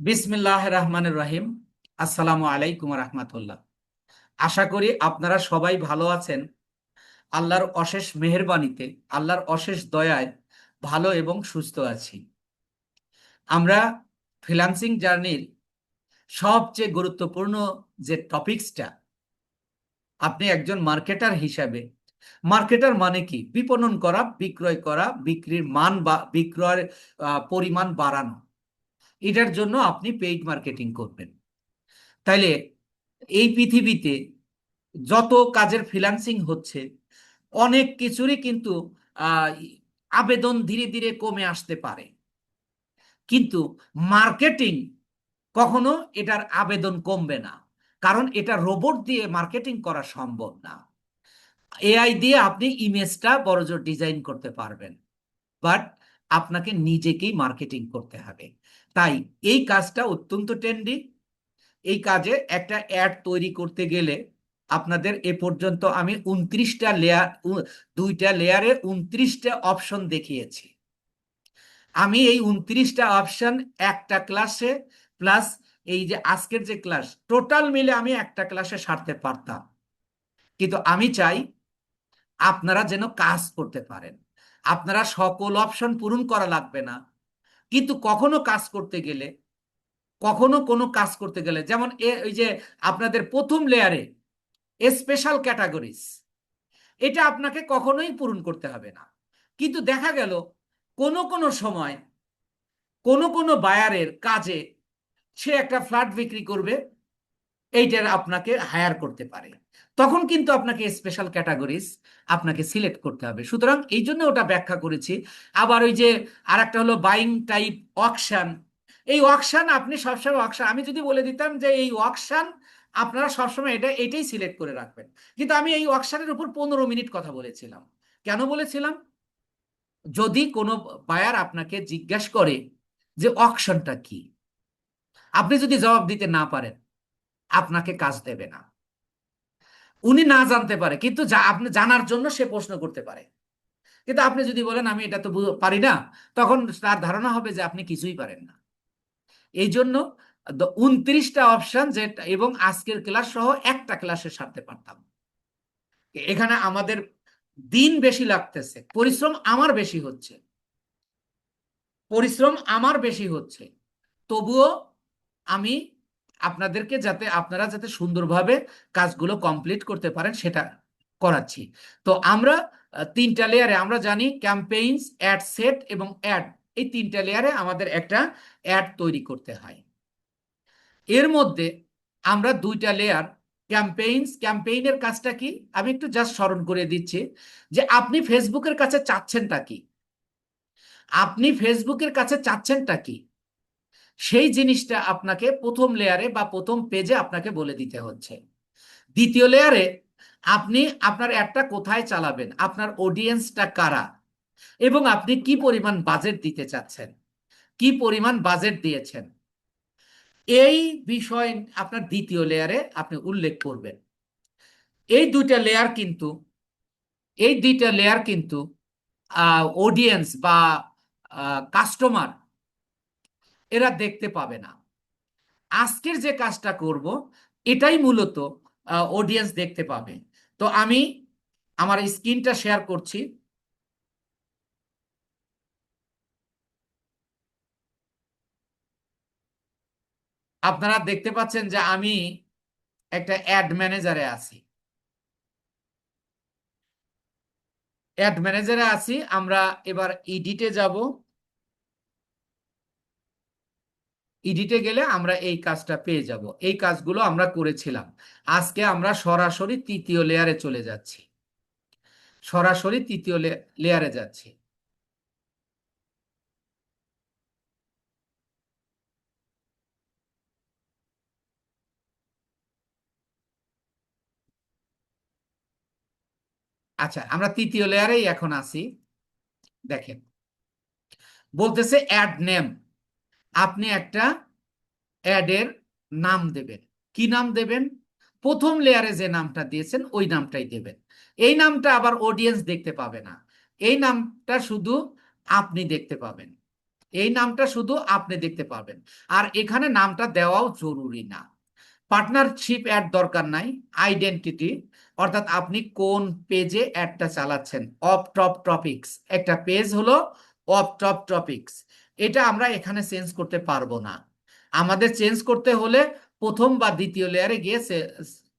বিসমিল্লাহ রহমানুর রহিম। আসসালামু আলাইকুম রহমতুল্লাহ। আশা করি আপনারা সবাই ভালো আছেন। আল্লাহর অশেষ মেহেরবানিতে, আল্লাহর অশেষ দয়ায় ভালো এবং সুস্থ আছি। আমরা ফ্রিল্যান্সিং জার্নির সবচেয়ে গুরুত্বপূর্ণ যে টপিকসটা, আপনি একজন মার্কেটার হিসাবে, মার্কেটার মানে কি? বিপণন করা, বিক্রয় করা, বিক্রির মান বা বিক্রয়ের পরিমাণ বাড়ানো। এটার জন্য আপনি পেইড মার্কেটিং করবেন। তাইলে এই পৃথিবীতে যত কাজের ফ্রিল্যান্সিং হচ্ছে, অনেক কিছুরই কিন্তু আহ, আবেদন ধীরে ধীরে কমে আসতে পারে, কিন্তু মার্কেটিং কখনো এটার আবেদন কমবে না। কারণ এটা রোবট দিয়ে মার্কেটিং করা সম্ভব না। এআই দিয়ে আপনি ইমেজটা বড়জোর ডিজাইন করতে পারবেন, বাট আপনাকে নিজেকেই মার্কেটিং করতে হবে। তাই এই কাজটা অত্যন্ত ট্রেন্ডি। এই কাজে একটা অ্যাড তৈরি করতে গেলে আপনাদের এ পর্যন্ত আমি 29টা লেয়ার, 2টা লেয়ারে 29টা অপশন দেখিয়েছি। আমি এই 29টা অপশন একটা ক্লাসে, প্লাস এই যে আজকের যে ক্লাস, টোটাল মিলে আমি একটা ক্লাসে সারতে পারতাম। কিন্তু আমি চাই আপনারা যেন কাজ করতে পারেন। আপনারা সকল অপশন পূরণ করা লাগবে না, কিন্তু কখনো কাজ করতে গেলে, কখনো কোনো কাজ করতে গেলে, যেমন ওই যে আপনাদের প্রথম লেয়ারে স্পেশাল ক্যাটাগরিজ, এটা আপনাকে কখনোই পূরণ করতে হবে না। কিন্তু দেখা গেল কোনো কোনো সময় কোনো কোনো বায়ারের কাজে সে একটা ফ্ল্যাট বিক্রি করবে, এইটার আপনাকে হায়ার করতে পারে। তখন কিন্তু আপনাকে স্পেশাল ক্যাটাগরিজ আপনাকে সিলেক্ট করতে হবে। সুতরাং এই জন্য ওটা ব্যাখ্যা করেছি। আবার ওই যে আর একটা হলো বাইং টাইপ অকশন। এই অকশন আপনি সবসময় অকশন, আমি যদি বলে দিতাম যে এই অকশন আপনারা সবসময় এটাই সিলেক্ট করে রাখবেন, কিন্তু আমি এই অকশনের উপর 15 মিনিট কথা বলেছিলাম। কেন বলেছিলাম? যদি কোনো বায়ার আপনাকে জিজ্ঞাসা করে যে অকশনটা কি, আপনি যদি জবাব দিতে না পারেন, আপনাকে কাজ দেবে না। উনি না জানতে পারে, কিন্তু যা আপনি জানার জন্য সে প্রশ্ন করতে পারে। কিন্তু আপনি যদি বলেন আমি এটা তো পারি না, তখন তার ধারণা হবে যে আপনি কিছুই পারেন না। এই জন্য 29টা অপশন, যেটা এবং আজকের ক্লাস সহ একটা ক্লাসে সারতে পারতাম। এখানে আমাদের দিন বেশি লাগতেছে, পরিশ্রম আমার বেশি হচ্ছে, পরিশ্রম আমার বেশি হচ্ছে। তবুও আমি আপনাদেরকে, যাতে আপনারা যাতে সুন্দরভাবে কাজগুলো কমপ্লিট করতে পারেন, সেটা করাচ্ছি। তো আমরা 3টা লেয়ারে, আমরা জানি ক্যাম্পেইনস, অ্যাড সেট এবং অ্যাড, এই 3টা লেয়ারে আমাদের একটা অ্যাড তৈরি করতে হয়। এর মধ্যে আমরা 2টা লেয়ার, ক্যাম্পেইনস, ক্যাম্পেইনের কাজটা কি আমি একটু জাস্ট স্মরণ করে দিচ্ছি, যে আপনি ফেসবুকের কাছে চাচ্ছেনটা কি, আপনি ফেসবুকের কাছে চাচ্ছেনটা কি, সেই জিনিসটা আপনাকে প্রথম লেয়ারে বা প্রথম পেজে আপনাকে বলে দিতে হচ্ছে। দ্বিতীয় লেয়ারে আপনি আপনার অ্যাডটা কোথায় চালাবেন, আপনার অডিয়েন্সটা কারা, এবং আপনি কি পরিমাণ বাজেট দিতে চাচ্ছেন, কি পরিমাণ বাজেট দিয়েছেন, এই বিষয় আপনার দ্বিতীয় লেয়ারে আপনি উল্লেখ করবেন। এই দুইটা লেয়ার কিন্তু, এই দুইটা লেয়ার কিন্তু অডিয়েন্স বা কাস্টমার এরা দেখতে পাবে না। আজকের যে কাজটা করব, এটাই মূলত অডিয়েন্স দেখতে পাবে। তো আমি আমার স্ক্রিনটা শেয়ার করছি। আপনারা দেখতে পাচ্ছেন যে আমি একটা অ্যাড ম্যানেজারে আছি। অ্যাড ম্যানেজারে আছি। আমরা এবার এডিটে যাব। এডিটে গেলে আমরা এই কাজটা পেয়ে যাব। এই কাজগুলো আমরা করেছিলাম। আজকে আমরা সরাসরি তৃতীয় লেয়ারে চলে যাচ্ছি, সরাসরি তৃতীয় লেয়ারে যাচ্ছি। আচ্ছা, আমরা তৃতীয় লেয়ারেই এখন আছি। দেখেন, বলতেছে অ্যাড নেম। আপনি একটা অ্যাডের নাম দেবেন। কি নাম দেবেন? প্রথম লেয়ারে যে নামটা দিয়েছেন ওই নামটাই দেবেন। এই নামটা আবার অডিয়েন্স দেখতে পাবে না, এই নামটা শুধু আপনি দেখতে পাবেন। এই নামটা শুধু আপনি দেখতে পাবেন, আর এখানে নামটা দেওয়াও জরুরি না। পার্টনারশিপ অ্যাড দরকার নাই। আইডেন্টিটি, অর্থাৎ আপনি কোন পেজে অ্যাডটা চালাচ্ছেন। অফ টপ টপিকস, একটা পেজ হলো অফ টপ টপিকস, এটা আমরা এখানে চেঞ্জ করতে পারবো না। আমাদের চেঞ্জ করতে হলে প্রথম বা দ্বিতীয় লেয়ারে গিয়ে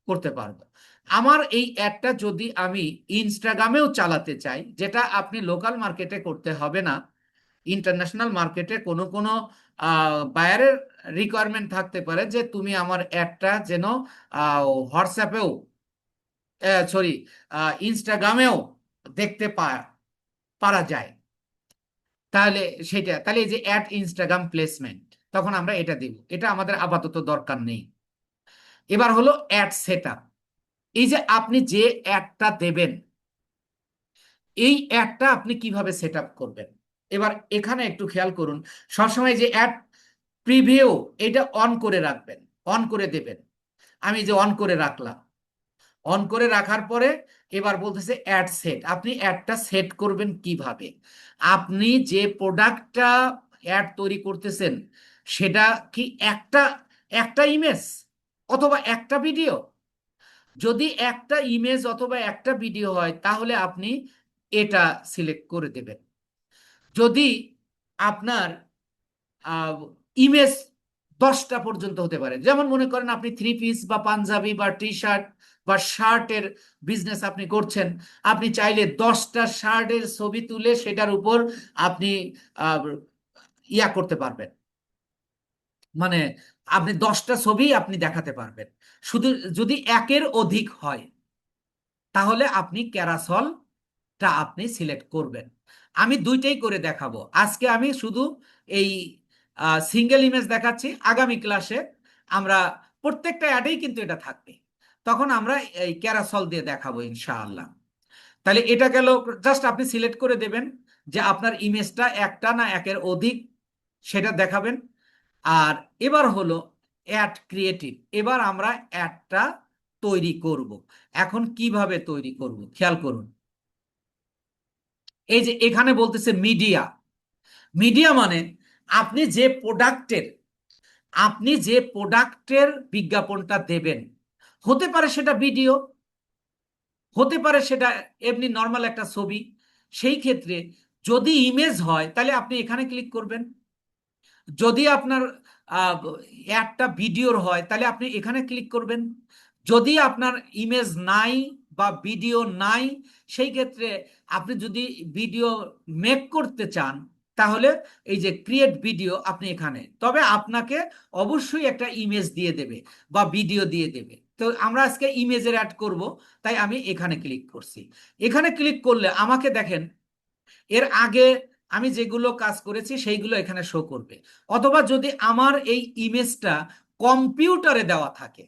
করতে পারবো। আমার এই অ্যাডটা যদি আমি ইনস্টাগ্রামেও চালাতে চাই, যেটা আপনি লোকাল মার্কেটে করতে হবে না, ইন্টারন্যাশনাল মার্কেটে কোনো কোনো বায়ারের রিকোয়ারমেন্ট থাকতে পারে যে তুমি আমার অ্যাডটা যেন হোয়াটসঅ্যাপেও, সরি, ইনস্টাগ্রামেও দেখতে পারা যায়। তাহলে সেটা, তাহলে এই যে অ্যাড ইনস্টাগ্রাম প্লেসমেন্ট, তখন আমরা এটা দিব, এটা আমাদের আপাতত দরকার নেই। এবার হলো অ্যাড সেটআপ। এই যে আপনি যে অ্যাডটা দেবেন, এই অ্যাডটা আপনি কিভাবে সেট আপ করবেন। এবার এখানে একটু খেয়াল করুন, সবসময় যে অ্যাড প্রিভিউ, এটা অন করে রাখবেন, অন করে দেবেন। আমি যে অন করে রাখলাম, অন করে রাখার পরে এবার বলতেছে অ্যাড সেট। আপনি অ্যাডটা সেট করবেন কিভাবে? আপনি যে প্রোডাক্টটা অ্যাড তৈরি করতেছেন, সেটা কি একটা একটা ইমেজ অথবা একটা ভিডিও? যদি একটা ইমেজ অথবা একটা ভিডিও হয়, তাহলে আপনি এটা সিলেক্ট করে দেবেন। যদি আপনার ইমেজ 10টা পর্যন্ত হতে পারে, যেমন মনে করেন আপনি থ্রি পিস বা পাঞ্জাবি বা টি শার্ট বা শার্টের বিজনেস আপনি করছেন, আপনি চাইলে 10টা শার্টের ছবি তুলে সেটার উপর আপনি আহ, ইয়া করতে পারবেন, মানে আপনি 10টা ছবি আপনি দেখাতে পারবেন। শুধু যদি একের অধিক হয়, তাহলে আপনি ক্যারাসলটা আপনি সিলেক্ট করবেন। আমি দুইটাই করে দেখাবো আজকে। আমি শুধু এই সিঙ্গেল ইমেজ দেখাচ্ছি। আগামী ক্লাসে আমরা প্রত্যেকটা অ্যাডেই কিন্তু এটা থাকবে, তখন আমরা এই ক্যারাসল দিয়ে দেখাবো ইনশাআল্লাহ। তাহলে এটা গেল, জাস্ট আপনি সিলেক্ট করে দেবেন যে আপনার ইমেজটা একটা না একের অধিক, সেটা দেখাবেন। আর এবার হলো অ্যাড ক্রিয়েটিভ। এবার আমরা অ্যাডটা তৈরি করব। এখন কিভাবে তৈরি করব খেয়াল করুন। এই যে এখানে বলতেছে মিডিয়া। মিডিয়া মানে আপনি যে প্রোডাক্টের আপনি যে প্রোডাক্টের বিজ্ঞাপনটা দেবেন, হতে পারে সেটা ভিডিও, হতে পারে সেটা এমনি নর্মাল একটা ছবি। সেই ক্ষেত্রে যদি ইমেজ হয়, তাহলে আপনি এখানে ক্লিক করবেন। যদি আপনার একটা ভিডিওর হয়, তাহলে আপনি এখানে ক্লিক করবেন। যদি আপনার ইমেজ নাই বা ভিডিও নাই, সেই ক্ষেত্রে আপনি যদি ভিডিও মেক করতে চান, তাহলে এই যে ক্রিয়েট ভিডিও, আপনি এখানে, তবে আপনাকে অবশ্যই একটা ইমেজ দিয়ে দেবে বা ভিডিও দিয়ে দেবে। তো আমরা আজকে ইমেজের অ্যাড করব, তাই আমি এখানে ক্লিক করছি। এখানে ক্লিক করলে আমাকে দেখেন, এর আগে আমি যেগুলো কাজ করেছি সেইগুলো এখানে শো করবে। অথবা যদি আমার এই ইমেজটা কম্পিউটারে দেওয়া থাকে,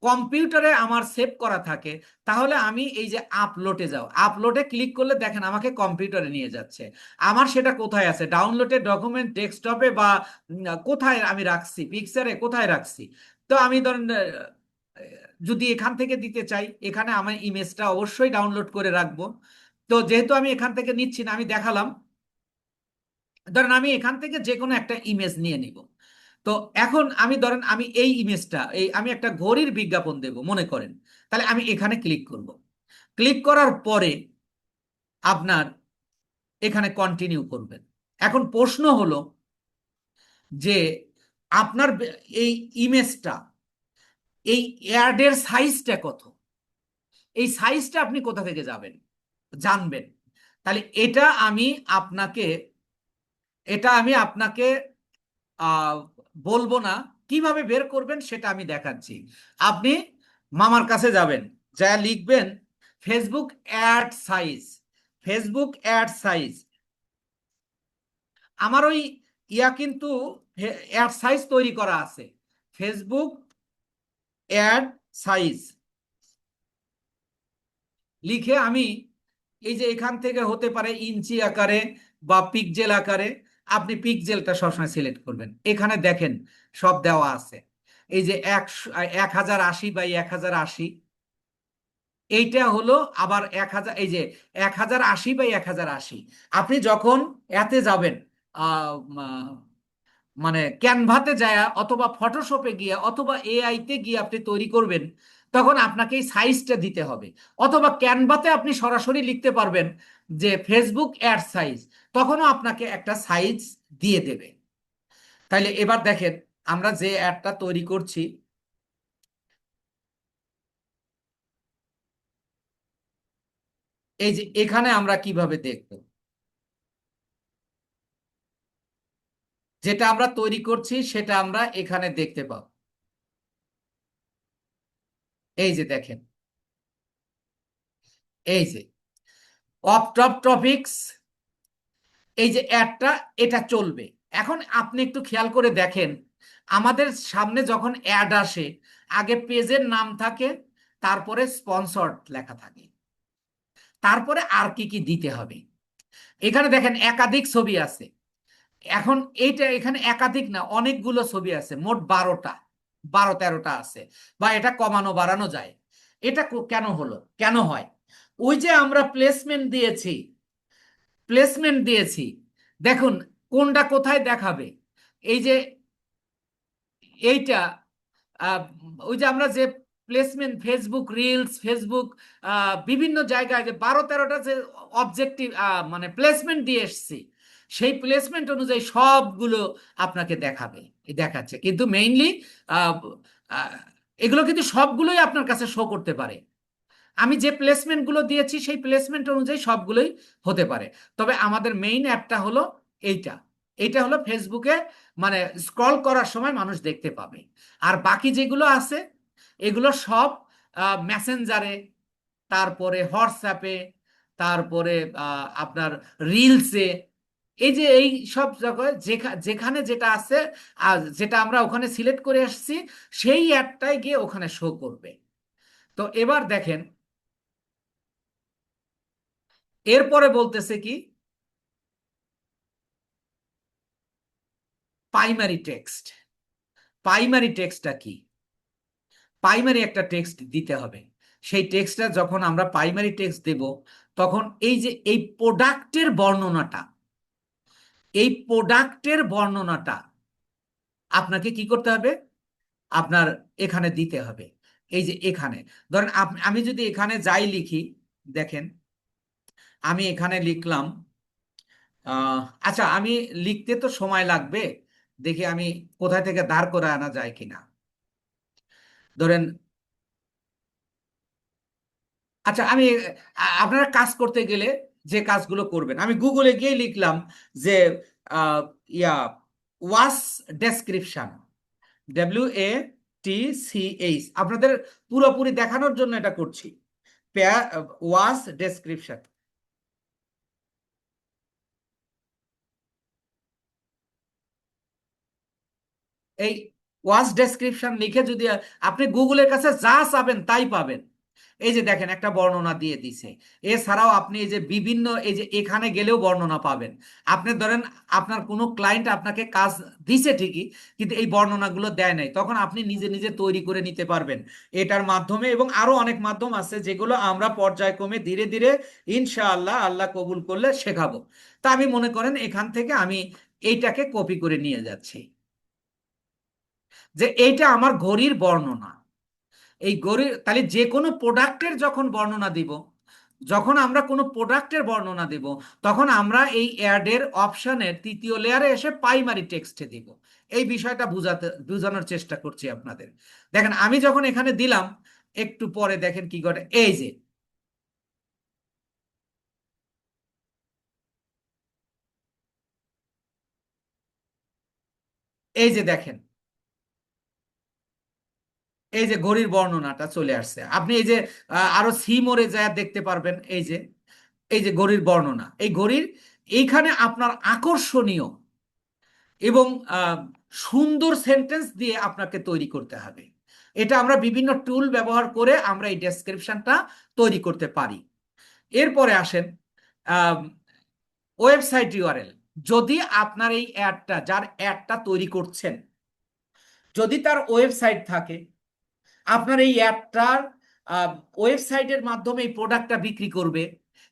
কম্পিউটারে আমার সেভ করা থাকে, তাহলে আমি এই যে আপলোডে যাও, আপলোডে ক্লিক করলে দেখেন আমাকে কম্পিউটারে নিয়ে যাচ্ছে। আমার সেটা কোথায় আছে, ডাউনলোডেড ডকুমেন্ট, ডেস্কটপে, বা কোথায় আমি রাখছি, পিকচারে কোথায় রাখছি। তো আমি ধরেন যদি এখান থেকে দিতে চাই, এখানে আমি ইমেজটা অবশ্যই ডাউনলোড করে রাখবো। তো যেহেতু আমি এখান থেকে নিচ্ছি না, আমি দেখালাম, ধরেন আমি এখান থেকে যে কোনো একটা ইমেজ নিয়ে নিব। তো এখন আমি ধরেন আমি এই ইমেজটা, এই আমি একটা ঘড়ির বিজ্ঞাপন দেব মনে করেন, তাহলে আমি এখানে ক্লিক করব। ক্লিক করার পরে আপনার এখানে কন্টিনিউ করবেন। এখন প্রশ্ন হলো যে আপনার এই ইমেজটা, এই অ্যাডের সাইজটা কত, এই সাইজটা আপনি কোথা থেকে যাবেন জানবেন। তাহলে আপনাকে এটা আমি আপনাকে আহ, বলবো না, কিভাবে বের করবেন সেটা আমি দেখাচ্ছি। আপনি মামার কাছে যাবেন, যা লিখবেন Facebook ad size, Facebook ad size. আমার ওই কিন্তু অ্যাড সাইজ তৈরি করা আছে, ফেসবুক অ্যাড সাইজ লিখে আমি এই যে এখান থেকে হতে পারে ইঞ্চি আকারে বা পিক্সেল আকারে, আপনি পিক্সেলটা সবসময় সিলেক্ট করবেন। এখানে দেখেন সব দেওয়া আছে। এই যে 1080 বাই 1080, এইটা হলো আবার 1000, এই যে 1080 বাই 1080। আপনি যখন এতে যাবেন, মানে ক্যানভাতে যায় অথবা ফটোশপে গিয়ে অথবা এআইতে গিয়ে আপনি তৈরি করবেন, তখন আপনাকে এই সাইজটা দিতে হবে। অথবা ক্যানভাতে আপনি সরাসরি লিখতে পারবেন যে ফেসবুক অ্যাড সাইজ, তখনও আপনাকে একটা সাইজ দিয়ে দেবে। তাইলে এবার দেখেন আমরা যে অ্যাডটা তৈরি করছি, এই যে এখানে আমরা কিভাবে দেখব, যেটা আমরা তৈরি করছি সেটা আমরা এখানে দেখতে পাবো। এই যে দেখেন, এই যে অফ টপ টপিকস, এই যে অ্যাডটা এটা চলবে। এখন আপনি একটু খেয়াল করে দেখেন, আমাদের সামনে যখন অ্যাড আসে আগে পেজের নাম থাকে, তারপরে স্পন্সর্ড লেখা থাকে, তারপরে আর কি কি দিতে হবে। এখানে দেখেন একাধিক ছবি আছে। এখন এইটা এখানে একাধিক না, অনেকগুলো ছবি আছে, মোট 12টা, 12-13টা আছে, বা এটা কমানো বাড়ানো যায়। এটা কেন হলো, কেন হয়? ওই যে আমরা প্লেসমেন্ট দিয়েছি, প্লেসমেন্ট দিয়েছি, দেখুন কোনটা কোথায় দেখাবে। এই যে এইটা, আহ, ওই যে আমরা যে প্লেসমেন্ট, ফেসবুক রিলস, ফেসবুক বিভিন্ন জায়গায় যে 12-13টা যে অবজেক্টিভ মানে প্লেসমেন্ট দিয়ে এসছি, সেই প্লেসমেন্ট অনুযায়ী সবগুলো আপনাকে দেখাবে, দেখাচ্ছে। কিন্তু মেইনলি এগুলো কিন্তু সবগুলোই আপনার কাছে শো করতে পারে। আমি যে প্লেসমেন্টগুলো দিয়েছি সেই প্লেসমেন্ট অনুযায়ী সবগুলোই হতে পারে। তবে আমাদের মেইন অ্যাপটা হলো এইটা, এইটা হলো ফেসবুকে মানে স্ক্রল করার সময় মানুষ দেখতে পাবে। আর বাকি যেগুলো আছে এগুলো সব মেসেঞ্জারে, তারপরে হোয়াটসঅ্যাপে, তারপরে আপনার রিলসে, এই যে এই সব জায়গায় যেখানে যেটা আছে, আর যেটা আমরা ওখানে সিলেক্ট করে আসছি, সেই অ্যাডটাই গিয়ে ওখানে শো করবে। তো এবার দেখেন, এরপরে বলতেছে কি, প্রাইমারি টেক্সট। প্রাইমারি টেক্সটটা কি? প্রাইমারি একটা টেক্সট দিতে হবে। সেই টেক্সটটা যখন আমরা প্রাইমারি টেক্সট দেব, তখন এই যে এই প্রোডাক্টের বর্ণনাটা, এই প্রোডাক্টের বর্ণনাটা আপনাকে কি করতে হবে, আপনার এখানে দিতে হবে। এই যে এখানে ধরেন আমি যদি এখানে যাই লিখি, দেখেন আমি এখানে লিখলাম, আচ্ছা আমি লিখতে তো সময় লাগবে, দেখি আমি কোথায় থেকে দাঁড় করে আনা যায় কিনা। ধরেন, আচ্ছা আমি আপনারা কাজ করতে গেলে যে কাজগুলো করবেন, আমি গুগলে গিয়ে লিখলাম যে আহ, ইয়া ওয়াস ডেসক্রিপশন, WATCH, আপনাদের পুরোপুরি দেখানোর জন্য এটা করছি। ওয়াস ডেসক্রিপশন, এই ওয়াচ ডেসক্রিপশন লিখে যদি আপনি গুগলের কাছে যা চাবেন তাই পাবেন। এই যে দেখেন একটা বর্ণনা দিয়ে দিছে। এছাড়াও আপনি এই যে বিভিন্ন, এই যে এখানে গেলেও বর্ণনা পাবেন। আপনি ধরেন আপনার কোনো ক্লায়েন্ট আপনাকে কাজ দিছে ঠিকই, কিন্তু এই বর্ণনাগুলো দেয় নাই, তখন আপনি নিজে নিজে তৈরি করে নিতে পারবেন এটার মাধ্যমে। এবং আরো অনেক মাধ্যম আছে যেগুলো আমরা পর্যায়ক্রমে ধীরে ধীরে ইনশাআল্লাহ আল্লাহ কবুল করলে শেখাবো। তা আমি মনে করেন এখান থেকে আমি এইটাকে কপি করে নিয়ে যাচ্ছি, যে এইটা আমার ঘড়ির বর্ণনা। এই ঘড়ির তাহলে যে কোনো প্রোডাক্টের যখন বর্ণনা দিব, যখন আমরা কোনো প্রোডাক্টের বর্ণনা দিব, তখন আমরা এই অ্যাডের অপশনের তৃতীয় লেয়ারে এসে প্রাইমারি টেক্সটে দিব। এই বিষয়টা বোঝানোর চেষ্টা করছি আপনাদের। দেখেন আমি যখন এখানে দিলাম, একটু পরে দেখেন কি ঘটে। এই যে, এই যে দেখেন, এই যে ঘড়ির বর্ণনাটা চলে আসছে। আপনি এই যে আরো সি মোরে যায় দেখতে পারবেন। এই যে, এই যে ঘড়ির বর্ণনা, এই ঘড়ির এইখানে আপনার আকর্ষণীয় এবং সুন্দর সেন্টেন্স দিয়ে আপনাকে তৈরি করতে হবে। এটা আমরা বিভিন্ন টুল ব্যবহার করে আমরা এই ডেসক্রিপশনটা তৈরি করতে পারি। এরপরে আসেন ওয়েবসাইট ইউআরএল। যদি আপনার এই অ্যাডটা, যার অ্যাডটা তৈরি করছেন, যদি তার ওয়েবসাইট থাকে, আপনার এই অ্যাপটার ওয়েবসাইটের মাধ্যমে এই প্রোডাক্টটা বিক্রি করবে,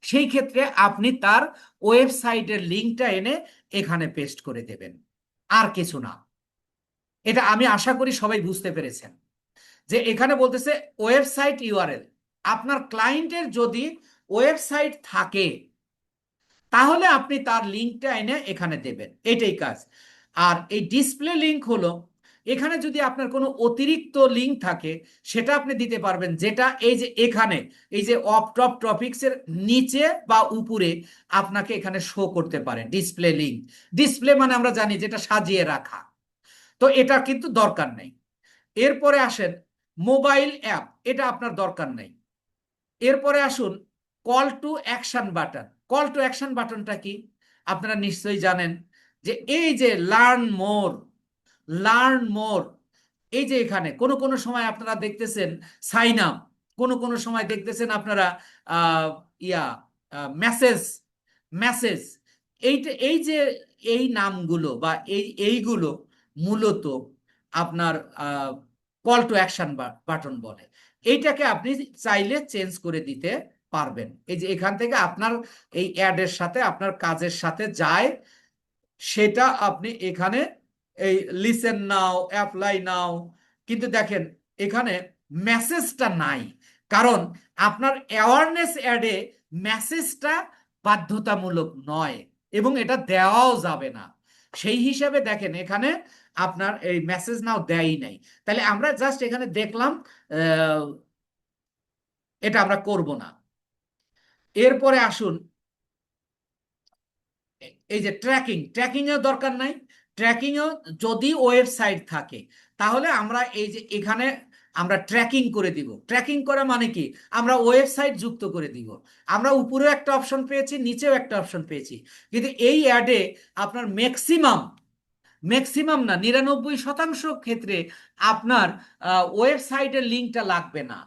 সেই ক্ষেত্রে আপনি তার ওয়েবসাইটের লিঙ্কটা এনে এখানে পেস্ট করে দেবেন, আর কিছু না। এটা আমি আশা করি সবাই বুঝতে পেরেছেন যে এখানে বলতেছে ওয়েবসাইট ইউআরএল। আপনার ক্লায়েন্টের যদি ওয়েবসাইট থাকে তাহলে আপনি তার লিঙ্কটা এনে এখানে দেবেন, এটাই কাজ। আর এই ডিসপ্লে লিঙ্ক হলো, এখানে যদি আপনার কোনো অতিরিক্ত লিঙ্ক থাকে সেটা আপনি দিতে পারবেন, যেটা এই যে এখানে এই যে অফ টপ টপিক্সের নিচে বা উপরে আপনাকে এখানে শো করতে পারে ডিসপ্লে লিঙ্ক। ডিসপ্লে মানে আমরা জানি যেটা সাজিয়ে রাখা, তো এটা কিন্তু দরকার নেই। এরপরে আসেন মোবাইল অ্যাপ, এটা আপনার দরকার নেই। এরপরে আসুন call to action button. Call to action বাটনটা কি আপনারা নিশ্চয়ই জানেন, যে এই যে লার্ন মোর, লার্ন মোর, এই যে এখানে কোনো কোনো সময় আপনারা দেখতেছেন সাইন আপ, কোনো কোনো সময় দেখতেছেন আপনারা আহ, ইয়া মেসেজ, মেসেজ, এইটা এই যে এই নামগুলো বা এইগুলো মূলত আপনার কল টু অ্যাকশন বাটন বলে। এইটাকে আপনি চাইলে চেঞ্জ করে দিতে পারবেন। এই যে এখান থেকে আপনার এই অ্যাডের সাথে আপনার কাজের সাথে যায় সেটা আপনি এখানে এই লিসেন নাও, অ্যাপ্লাই নাও। কিন্তু দেখেন এখানে মেসেজটা নাই, কারণ আপনার অ্যাওয়ারনেস অ্যাডে মেসেজটা বাধ্যতামূলক নয় এবং এটা দেওয়াও যাবে না। সেই হিসাবে দেখেন এখানে আপনার এই মেসেজ নাও দেয়ই নাই। তাহলে আমরা জাস্ট এখানে দেখলাম এটা আমরা করব না। এরপরে আসুন এই যে ট্র্যাকিং, ট্র্যাকিং এর দরকার নাই। ট্র্যাকিং এও যদি ওয়েবসাইট থাকে তাহলে আমরা এই যে এখানে আমরা ট্র্যাকিং করে দিব। ট্র্যাকিং করা মানে কি, আমরা ওয়েবসাইট যুক্ত করে দিব। আমরা উপরেও একটা অপশন পেয়েছি, নিচেও একটা অপশন পেয়েছি, কিন্তু এই অ্যাডে আপনার ম্যাক্সিমাম, ম্যাক্সিমাম না 99% ক্ষেত্রে আপনার ওয়েবসাইটের লিঙ্কটা লাগবে না,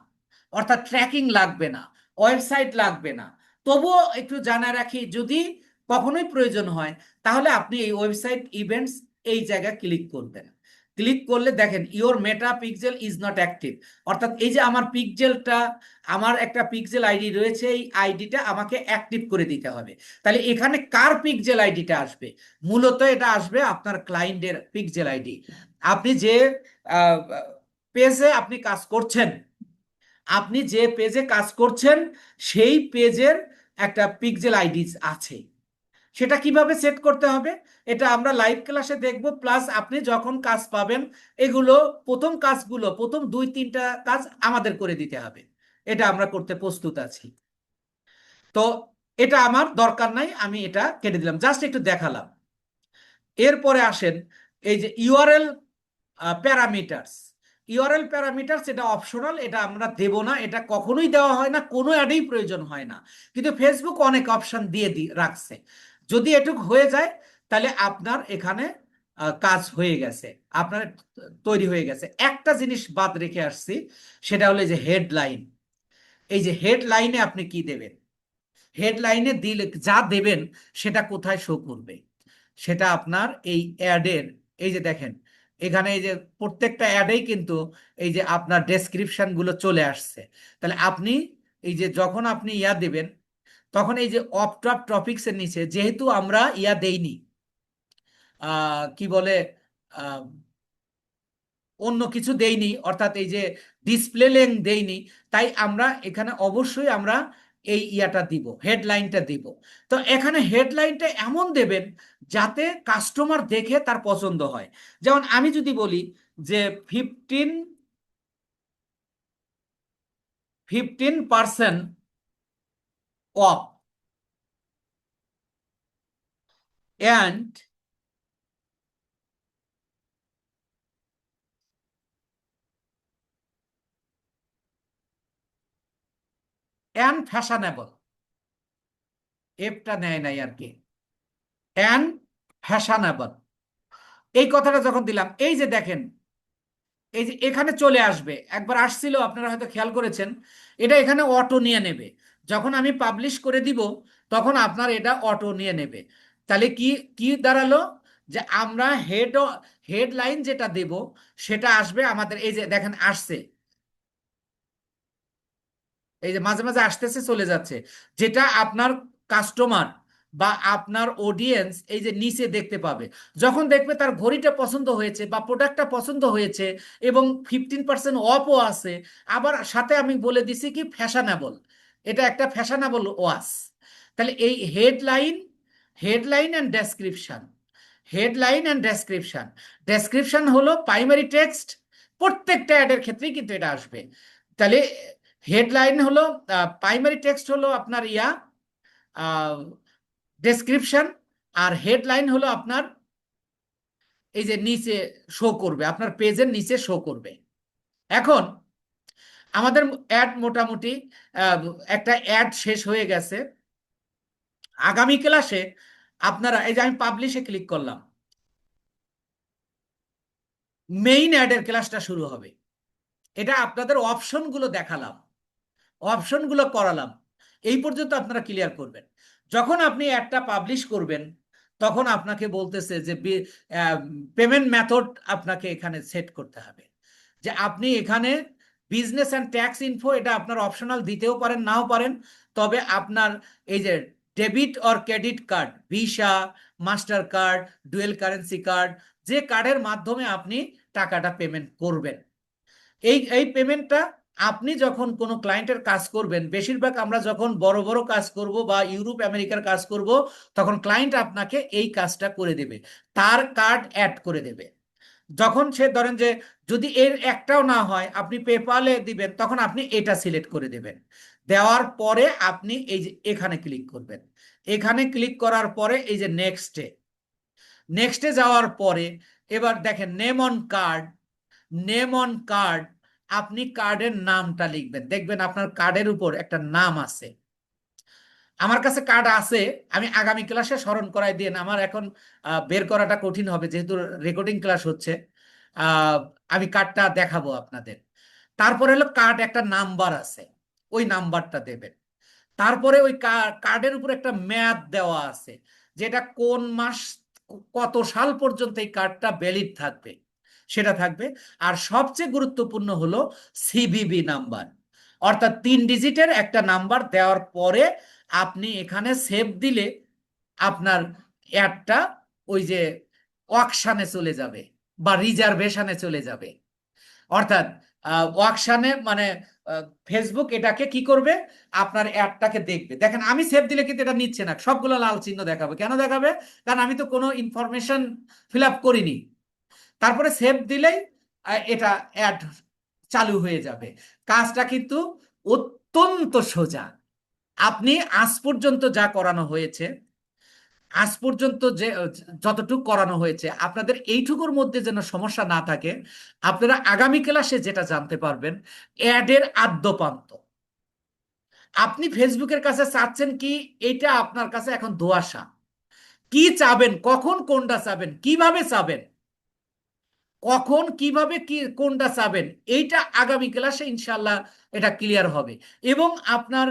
অর্থাৎ ট্র্যাকিং লাগবে না, ওয়েবসাইট লাগবে না। তবুও একটু জানা রাখি, যদি কখনোই প্রয়োজন হয় তাহলে আপনি এই ওয়েবসাইট ইভেন্টস এই জায়গায় ক্লিক করবেন। ক্লিক করলে দেখেন your meta pixel is not active, অর্থাৎ এই যে আমার পিক্সেলটা, আমার একটা পিক্সেল আইডি রয়েছে, এই আইডিটা আমাকে অ্যাক্টিভ করে দিতে হবে। তাহলে এখানে কার পিক্সেল আইডিটা আসবে, মূলত এটা আসবে আপনার ক্লায়েন্টের পিক্সেল আইডি। আপনি যে পেজে আপনি কাজ করছেন, আপনি যে পেজে কাজ করছেন সেই পেজের একটা পিক্সেল আইডি আছে। সেটা কিভাবে সেট করতে হবে এটা আমরা লাইভ ক্লাসে দেখব, প্লাস আপনি যখন কাজ পাবেন এগুলো প্রথম কাজগুলো, প্রথম 2-3টা কাজ আমাদের করে দিতে হবে, এটা আমরা করতে প্রস্তুত আছি। তো এটা আমার দরকার নাই, আমি এটা কেটে দিলাম, জাস্ট একটু দেখালাম। এরপরে আসেন এই যে ইউআরএল প্যারামিটারস। ইউআরএল প্যারামিটারস এটা অপশনাল, এটা আমরা দেব না, এটা কখনোই দেওয়া হয় না, কোনো অ্যাডেই প্রয়োজন হয় না। কিন্তু ফেসবুক অনেক অপশন দিয়ে রাখছে, যদি এটুক হয়ে যায় তাহলে আপনার এখানে কাজ হয়ে গেছে, আপনার তৈরি হয়ে গেছে। একটা জিনিস বাদ রেখে আসছি, সেটা হলো যে হেডলাইন। এই যে হেডলাইনে আপনি কি দেবেন, হেডলাইনে দিলে যা দেবেন সেটা কোথায় শো করবে, সেটা আপনার এই অ্যাডের, এই যে দেখেন এখানে এই যে প্রত্যেকটা অ্যাডেই কিন্তু এই যে আপনার ডেসক্রিপশন গুলো চলে আসছে। তাহলে আপনি এই যে যখন আপনি ইয়া দেবেন তখন এই যে অফ টপ টপিক্স এর নিচে, যেহেতু আমরা ইয়া দেইনি, কি বলে, আহ, অন্য কিছু দেইনি, অর্থাৎ এই যে ডিসপ্লে লেং দেইনি, তাই আমরা এখানে অবশ্যই আমরা এই ইয়াটা দিব, হেডলাইনটা দিব। তো এখানে হেডলাইনটা এমন দেবেন যাতে কাস্টমার দেখে তার পছন্দ হয়। যেমন আমি যদি বলি যে 15% অফ অ্যান্ড অ্যান্ড ফ্যাশনেবল, এফটা নেয় নাই আর কি, অ্যান্ড ফ্যাশনেবল, এই কথাটা যখন দিলাম এই যে দেখেন এই যে এখানে চলে আসবে, একবার আসছিল আপনারা হয়তো খেয়াল করেছেন, এটা এখানে অটো নিয়ে নেবে। যখন আমি পাবলিশ করে দিব তখন আপনার এটা অটো নিয়ে নেবে। তাহলে কি কি দাঁড়ালো, যে আমরা হেডলাইন যেটা দেব সেটা আসবে আমাদের, এই যে দেখেন আসছে, এই যে মাঝে মাঝে আসতেছে চলে যাচ্ছে, যেটা আপনার কাস্টমার বা আপনার অডিয়েন্স এই যে নিচে দেখতে পাবে। যখন দেখবে তার ঘড়িটা পছন্দ হয়েছে বা প্রোডাক্টটা পছন্দ হয়েছে এবং 15% অফও আছে, আবার সাথে আমি বলে দিছি কি ফ্যাশনেবল, এটা একটা ফ্যাশনেবল ওয়াচ, তাহলে এই headline, headline and description, headline and description, description হলো প্রাইমারি টেক্সট, প্রত্যেকটা অ্যাডের ক্ষেত্রেই কিন্তু এটা আসবে। তাহলে হেডলাইন হলো, প্রাইমারি টেক্সট হলো আপনার ডেসক্রিপশন, আর হেডলাইন হলো আপনার এই যে নিচে শো করবে, আপনার পেজের নিচে শো করবে। এখন আমাদের অ্যাড মোটামুটি আহ, একটা অ্যাড শেষ হয়ে গেছে। আগামী ক্লাসে আপনারা এই যে আমি পাবলিশে ক্লিক করলাম, মেইন অ্যাডের ক্লাসটা শুরু হবে। এটা আপনাদের অপশনগুলো দেখালাম, অপশনগুলো করালাম, এই পর্যন্ত আপনারা ক্লিয়ার করবেন। যখন আপনি একটা পাবলিশ করবেন তখন আপনাকে বলতেছে যে পেমেন্ট মেথড আপনাকে এখানে সেট করতে হবে, যে আপনি এখানে বিজনেস অ্যান্ড ট্যাক্স ইনফো এটা আপনার অপশনাল দিতেও পারেন নাও পারেন, তবে আপনার এই যে debit or credit card, visa, master card, dual currency card, যে কার্ডের মাধ্যমে আপনি টাকাটা পেমেন্ট করবেন, এই এই পেমেন্টটা আপনি যখন কোনো ক্লায়েন্টের কাজ করবেন, বেশিরভাগ আমরা যখন বড় বড় কাজ করব বা ইউরোপ আমেরিকার কাজ করব, তখন ক্লায়েন্ট আপনাকে এই কাজটা করে দেবে, তার কার্ড অ্যাড করে দেবে। যখন সে ধরেন যে যদি এর একটাও না হয় আপনি পেপালে দিবেন, তখন আপনি এটা সিলেক্ট করে দেবেন। দেওয়ার পরে আপনি এই যে এখানে ক্লিক করবেন, এখানে ক্লিক করার পরে এই যে নেক্সটে, নেক্সটে যাওয়ার পরে এবার দেখেন name on card, name on card, আপনি কার্ডের নামটা লিখবেন, দেখবেন আপনার কার্ডের উপর একটা নাম আছে। আমার কাছে কার্ড আছে, আমি আগামী ক্লাসে স্মরণ করাই দিন, আমার এখন বের করাটা কঠিন হবে যেহেতু রেকর্ডিং ক্লাস হচ্ছে। আহ, আমি কার্ডটা দেখাবো আপনাদের। তারপরে হলো কার্ড একটা নাম্বার আছে, ওই নাম্বারটা দেবেন। তারপরে ওই কার্ডের উপর একটা মেয়াদ দেওয়া আছে, যেটা কোন মাস কত সাল পর্যন্ত এই কার্ডটা ভ্যালিড থাকবে সেটা থাকবে। আর সবচেয়ে গুরুত্বপূর্ণ হলো সিভিভি নাম্বার, অর্থাৎ 3 ডিজিটের একটা নাম্বার দেওয়ার পরে আপনি এখানে সেভ দিলে আপনার অ্যাডটা ওই যে অকশানে চলে যাবে বা রিজার্ভেশনে চলে যাবে। অর্থাৎ ওয়াকশানে মানে ফেসবুক এটাকে কি করবে, আপনার অ্যাডটাকে দেখবে। দেখেন আমি সেভ দিলে কিন্তু এটা নিচ্ছে না, সবগুলো লাল চিহ্ন দেখাবে। কেন দেখাবে? কারণ আমি তো কোনো ইনফরমেশন ফিল আপ করিনি। তারপরে সেভ দিলেই এটা অ্যাড চালু হয়ে যাবে। কাজটা কিন্তু অত্যন্ত সোজা। আপনি আজ পর্যন্ত যা করানো হয়েছে, আজ পর্যন্ত যে যতটুকু করানো হয়েছে, আপনাদের এইটুকুর মধ্যে যেন সমস্যা না থাকে, আপনারা আগামী ক্লাসে যেটা জানতে পারবেন অ্যাডের আদ্যপান্ত। আপনি ফেসবুকের কাছে চাচ্ছেন কি, এটা আপনার কাছে এখন ধোঁয়াশা। কি চাবেন, কখন কোনটা চাবেন, কিভাবে চাবেন, কখন কিভাবে কি কোনটা চাবেন, এইটা আগামী ক্লাসে ইনশাল্লাহ এটা ক্লিয়ার হবে। এবং আপনার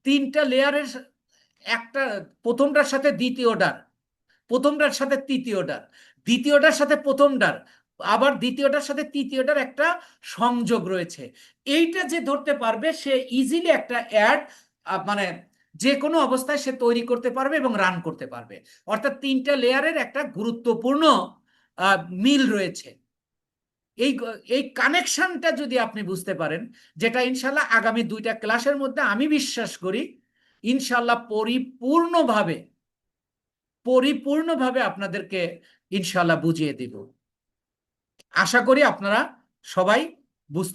3টা লেয়ারের একটা, প্রথমটার সাথে দ্বিতীয়টার, প্রথমটার সাথে তৃতীয়টার, দ্বিতীয়টার সাথে প্রথমটার, আবার দ্বিতীয়টার সাথে তৃতীয়টার একটা সংযোগ রয়েছে। এইটা যে ধরতে পারবে সে ইজিলি একটা অ্যাড মানে যে কোনো অবস্থায় সে তৈরি করতে পারবে এবং রান করতে পারবে। অর্থাৎ 3টা লেয়ারের একটা গুরুত্বপূর্ণ মিল রয়েছে। এই এই কানেকশনটা যদি আপনি বুঝতে পারেন, যেটা ইনশাল্লাহ আগামী 2টা ক্লাসের মধ্যে আমি বিশ্বাস করি ইনশাল্লাহ পরিপূর্ণভাবে, পরিপূর্ণভাবে আপনাদেরকে ইনশাল্লাহ বুঝিয়ে দিব। আশা করি আপনারা সবাই বুঝতে